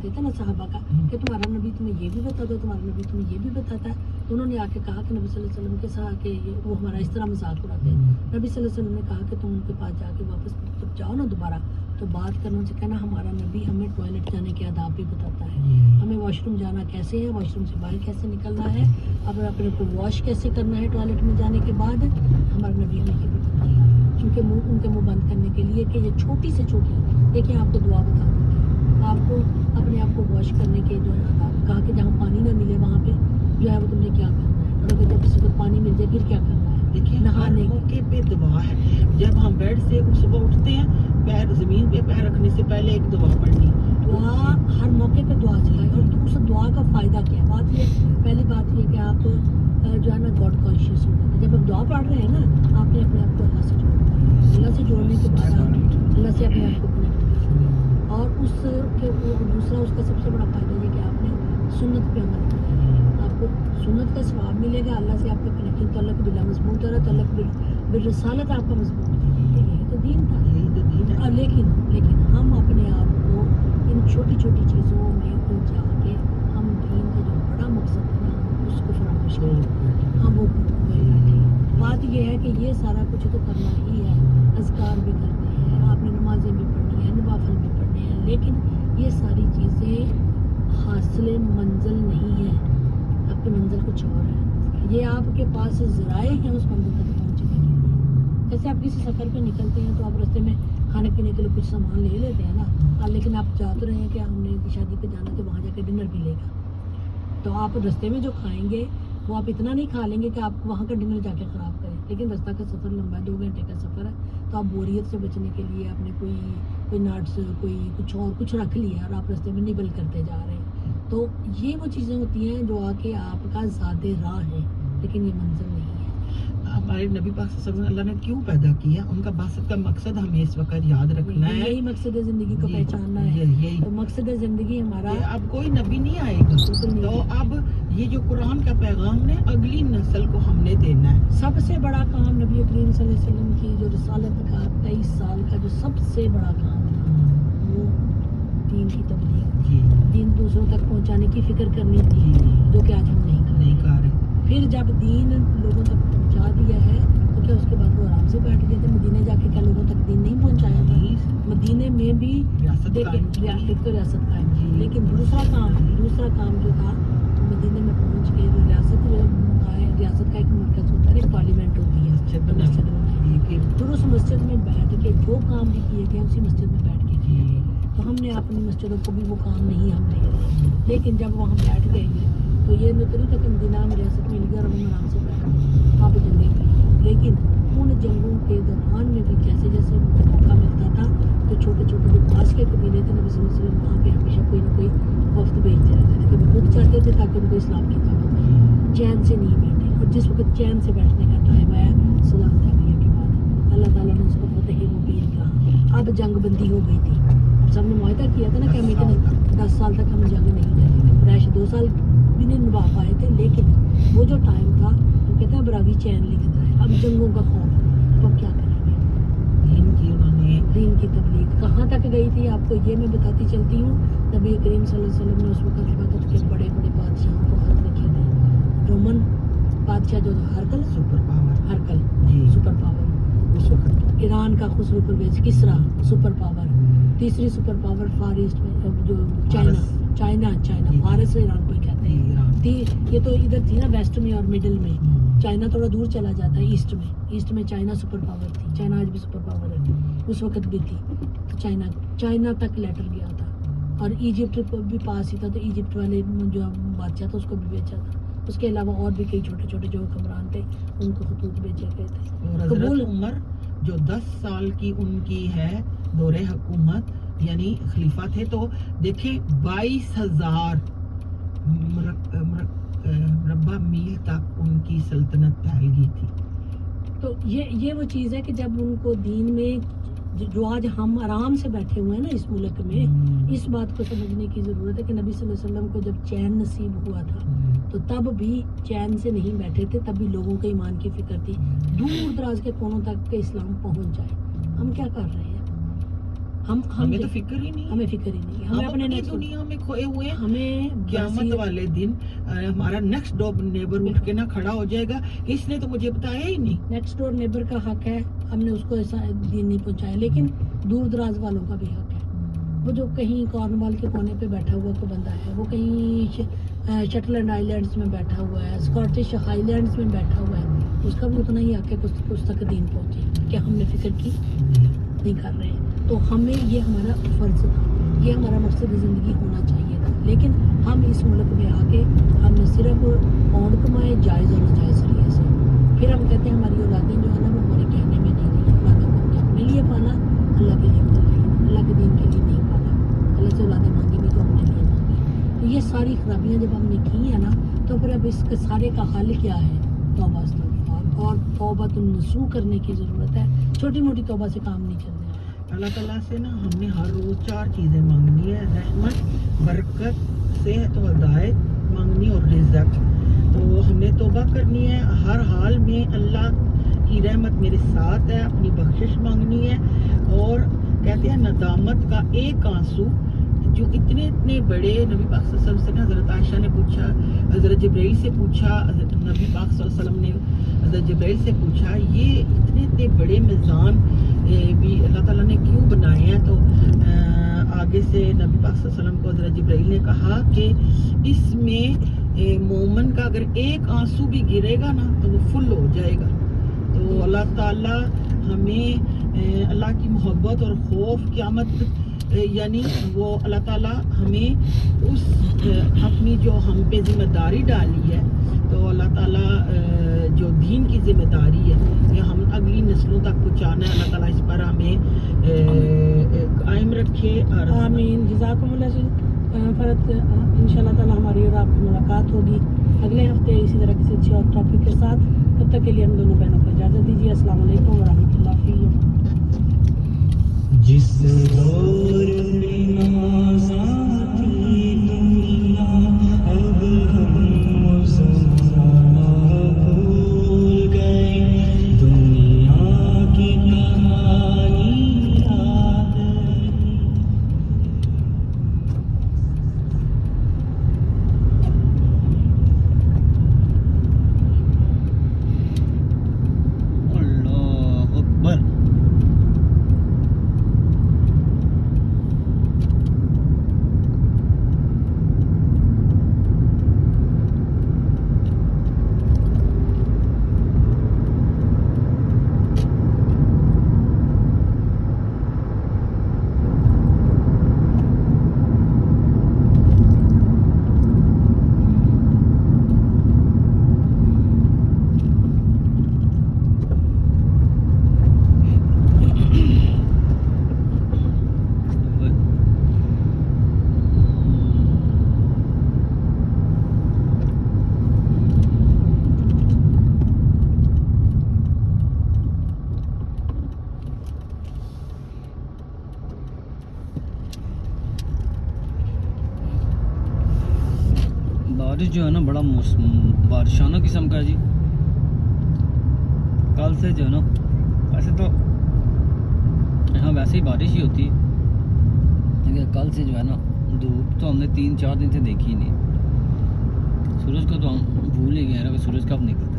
देता ना साहबा का कि तुम्हारा नबी तुम्हें ये भी बताता है, तुम्हारा नबी तुम्हें ये भी बताता है। तो उन्होंने आके कहा कि नबी सल्लल्लाहु अलैहि वसल्लम के साथ कि वो हमारा इस तरह मजाक उड़ाते हैं। नबी सल्लल्लाहु अलैहि वसल्लम ने कहा कि तुम उनके पास जाके वापस जब जाओ ना दोबारा तो बात करना, उनसे कहना हमारा नबी हमें टॉयलेट जाने के आदाब भी बताता है, हमें वॉशरूम जाना कैसे है, वॉशरूम से बाहर कैसे निकलना है, अब अपने को वॉश कैसे करना है टॉयलेट में जाने के बाद, हमारा नबी हमें ये भी बताता है। क्योंकि उनके मुँह बंद करने के लिए कि ये छोटी से छोटी, देखिए आपको दुआ बता देती है, आपको अपने आप को वॉश करने के जो है आदाब, कहा कि जहाँ पानी ना मिले वहाँ पे जो है वो तुमने क्या करना है, और अगर जब किसी को पानी मिल जाए फिर क्या करना है। देखिए नहाने मौके पे दुआ है, जब हम बेड से सुबह उठते हैं पैर जमीन पे पैर रखने से पहले एक दुआ पढ़नी, दुआ हर मौके पे दुआ सिखाई। और तो उस दुआ का फ़ायदा क्या है, बात ये पहली बात ये कि आप जो है ना गॉड कॉन्शियस हो जाते हैं। जब आप दुआ पढ़ रहे हैं ना आपने अपने आप को अल्लाह से जोड़ना है, अल्लाह से जोड़ने के बाद आप अल्लाह से अपने आप को कनेक्ट कर रहे हैं। और दूसरा उसका सबसे बड़ा फ़ायदा ये कि आपने सुन्नत पे अमल किया है, आपको सुन्नत का सवाब मिलेगा, अल्लाह से आपका कनेक्शन तल्लक बिल्ला मजबूत हो रहा है, तल्लक बिल रसालत आपका मजबूत है। यही तो दीन था। यही तो दीन है। लेकिन हम अपने आप को इन छोटी छोटी चीज़ों में उलझा के हम दीन का जो बड़ा मकसद है ना उसको फरामोश करें, हम वो भूल बैठे। बात यह है कि ये सारा कुछ तो करना ही है, अज़कार भी करने हैं, आपने नमाजें भी पढ़नी है, नवाफिल भी पढ़ने हैं, लेकिन ये सारी चीज़ें हासिल मंजिल नहीं है, आपकी मंजिल कुछ और है। ये आपके पास ज़राए हैं उस मंजिल तक पहुँचने के लिए। जैसे आप किसी सफ़र पे निकलते हैं तो आप रास्ते में खाने पीने के लिए कुछ सामान ले लेते हैं ना, लेकिन आप चाहते रहे हैं कि हमने शादी पे जाना तो वहाँ जाकर डिनर भी लेगा, तो आप रास्ते में जो खाएंगे वो आप इतना नहीं खा लेंगे कि आप वहाँ का डिनर जाके ख़राब करें। लेकिन रास्ता का सफ़र लंबा है, 2 घंटे का सफ़र है, तो आप बोरियत से बचने के लिए आपने कोई नट्स कोई कुछ और कुछ रख लिया और आप रास्ते में निबल करते जा रहे हैं। तो ये वो चीज़ें होती हैं जो आके आपका ज़ादे राह है, लेकिन ये मंजिल नहीं है। हमारे नबी पाक सल्लल्लाहु अलैहि वसल्लम अल्लाह ने क्यों पैदा किया, उनका बासत का मकसद हमें इस वक्त याद रखना है, यही मकसद है ज़िंदगी को पहचानना है। यही तो मकसद है ज़िंदगी हमारा। अब कोई नबी नहीं आएगा, तो अब ये जो कुरान का पैगाम ने अगली नस्ल को हमने देना है। सबसे बड़ा काम नबी करीम सल्लल्लाहु अलैहि वसल्लम की जो रिसालत का 23 साल का जो सबसे बड़ा काम था वो दीन की तबलीग, दीन दूसरों तक पहुंचाने की फिक्र करनी थी, जो कि आज हम नहीं कर रहे। फिर जब दीन लोगों तक पहुंचा दिया है तो क्या उसके बाद वो आराम से बैठ गए थे? मदीने जाके क्या लोगों तक दीन नहीं पहुंचाया था? मदीने में भी देखिए एक तो रियासत कायम की, लेकिन दूसरा काम जो था मदीने में पहुंच के जो रियासत का एक मरकज होता है, एक पार्लियामेंट होती है, तो उस मस्जिद में बैठ के जो काम भी किए गए उसी मस्जिद में बैठ के किए गए। तो हमने अपनी मस्जिदों को भी वो काम नहीं हम दे रहे, लेकिन जब वहाँ बैठ गए तो ये नहीं था कि मदीना में रियासत मिल गया और हम आराम से बैठ गए, वहाँ पर जंगें की। लेकिन उन जंगों के दौरान में भी जैसे जैसे मौका मिलता था तो छोटे छोटे जो पास के कबीले थे नबी सल्लल्लाहु अलैहि वसल्लम वहाँ पे हमेशा कोई ना कोई वक्त भेजते रहते थे, कभी खुद चाहते थे ताकि उनको इस्लाम की दावत मिले, चैन से नहीं बैठे। और जिस वक्त चैन से बैठने का टाइम आया सलाह तैयारी के बाद अल्लाह ताला ने उसको फतह मुबीन कहा। अब जंग बंदी हो गई थी, सबने मुआहदा किया था ना कि हम इतने 10 साल तक हम जंग नहीं करेंगे। कुरैश 2 साल भी नहीं निभा पाए थे, लेकिन वो जो टाइम था तो कहते हैं बरावी चैन लिखता है। अब जंगों का खौफ है, तो अब क्या करेंगे? दीन की तबलीग कहाँ तक गई थी आपको ये मैं बताती चलती हूँ। नबी करीम सल्लल्लाहु अलैहि वसल्लम ने उस वक्त के बड़े बड़े बादशाहों को हाथ लिखे थे। रोमन बादशाह जो हरकल सुपर पावर उस वक्त, ईरान का खुसरो परवेज किसरा सुपर पावर, तीसरी सुपर पावर फार ईस्ट में जो चाइना फारस ईरान को कहते हैं। ये तो इधर थी ना वेस्ट में और मिडिल में, चाइना थोड़ा दूर चला जाता है ईस्ट में चाइना सुपर पावर थी, चाइना आज भी सुपर पावर है, उस वक्त भी थी। तो चाइना तक लेटर गया था और इजिप्ट भी पास ही था, तो इजिप्ट वाले जो बादशाह था उसको भी बेचा था। उसके अलावा और भी कई छोटे छोटे जो हुक्मरान थे उनको खतूत बेचे गए थे। कबूल उमर जो 10 साल की उनकी है दौरे हुकूमत यानी खलीफा थे, तो देखें 22,000 मरबा मील तक उनकी सल्तनत फैल गई थी। तो ये वो चीज़ है कि जब उनको दीन में जो आज हम आराम से बैठे हुए हैं ना इस मुल्क में, इस बात को समझने की ज़रूरत है कि नबी सल्लल्लाहु अलैहि वसल्लम को जब चैन नसीब हुआ था तो तब भी चैन से नहीं बैठे थे, तब भी लोगों के ईमान की फिक्र थी, दूर दराज के कोनों तक के इस्लाम पहुंच जाए। हम क्या कर रहे हैं? हमें तो फिक्र ही नहीं है। हमें फिक्र ही नहीं है, हम हमें अपने अपनी नेक्स्ट दुनिया में खोए हुए हैं। हमें क़यामत वाले दिन हमारा नेक्स्ट डोर नेबर उठ के ना खड़ा हो जाएगा कि इसने तो मुझे बताया ही नहीं। नेक्स्ट डोर नेबर का हक है, हमने उसको ऐसा दिन नहीं पहुंचाया, लेकिन दूर दराज वालों का भी हक है। वो जो कहीं कॉर्नवाल के कोने पे बैठा हुआ कोई बंदा है, वो कहीं शटलैंड आइलैंड्स में बैठा हुआ है, स्कॉटिश हाईलैंड्स में बैठा हुआ है, उसका भी उतना ही हक है कुछ तक दीन पहुंचे। क्या हमने फिक्र की नहीं कर रहे हैं। तो हमें ये हमारा फ़र्ज़ था, ये हमारा मकसद ज़िंदगी होना चाहिए था, लेकिन हम इस मुल्क में आके हमने सिर्फ पौंड कमाए जायज़ और नाजायज़ तरीके से। फिर हम कहते हैं हमारी औलादें जो है ना वो हमारे कहने में नहीं रही। औलादों को हमने अपने लिए पाला, अल्लाह के लिए पाला, अल्लाह के दीन के लिए नहीं पाला। अल्लाह से औलादें मांगी भी तो अपने लिए मांगी। तो ये सारी खराबियाँ जब हमने की हैं ना, तो फिर अब इसके सारे का हल क्या है? तौबा इस्तग़फ़ार और तौबतुन नसूह करने की ज़रूरत है। छोटी मोटी तौबा से काम नहीं चलने वाला। अल्लाह ताला से ना हमने हर रोज़ 4 चीज़ें मांगनी है, रहमत, बरकत, सेहत और हिदायत मांगनी और रिज़्क़। तो हमने तौबा करनी है हर हाल में, अल्लाह की रहमत मेरे साथ है, अपनी बख्शिश मांगनी है। और कहते हैं नदामत का एक आंसू जो इतने बड़े, नबी पाक सल्लल्लाहु अलैहि वसल्लम से हज़रत आयशा ने पूछा, हज़रत जिब्राइल से पूछा, नबी पाक सल्लल्लाहु अलैहि वसल्लम ने हज़रत जिब्राइल से पूछा, ये इतने बड़े मिज़ान भी अल्लाह ताला ने क्यों बनाए हैं? तो आगे से नबी पाक सल्लल्लाहु अलैहि वसल्लम को हज़रत जिब्राइल ने कहा कि इसमें मोमन का अगर एक आंसू भी गिरेगा ना तो वो फुल हो जाएगा। तो अल्लाह ताला हमें अल्लाह की मोहब्बत और खौफ क़यामत यानी वो अल्लाह ताला हमें उस अपनी जो हम पे जिम्मेदारी डाली है, तो अल्लाह ताला जो दीन की जिम्मेदारी है ये हम अगली नस्लों तक पहुँचाना है। अल्लाह ताला इस पर हमें कायम रखे। आमीन। जज़ाकुमुल्लाह फ़रत। इंशाअल्लाह ताला हमारी और आपकी मुलाकात होगी अगले हफ्ते इसी तरह किसी अच्छे और टॉपिक के साथ। तब तक के लिए हम दोनों बहनों को इजाज़त दीजिए। अस्सलाम वालेकुम वरहमतुल्लाहि। जिस दौर में आज़ादी दुनिया, अब हम वो ज़माना भूल गए, दुनिया की कहानी याद नहीं। अल्लाह अकबर। बारिश जो है ना बड़ा बारिशाना किस्म का है जी। कल से जो है ना, वैसे तो यहाँ वैसे ही बारिश ही होती है, लेकिन कल से जो है ना धूप तो हमने 3-4 दिन से देखी ही नहीं। सूरज को तो हम भूल ही गए कि सूरज कब निकलता है।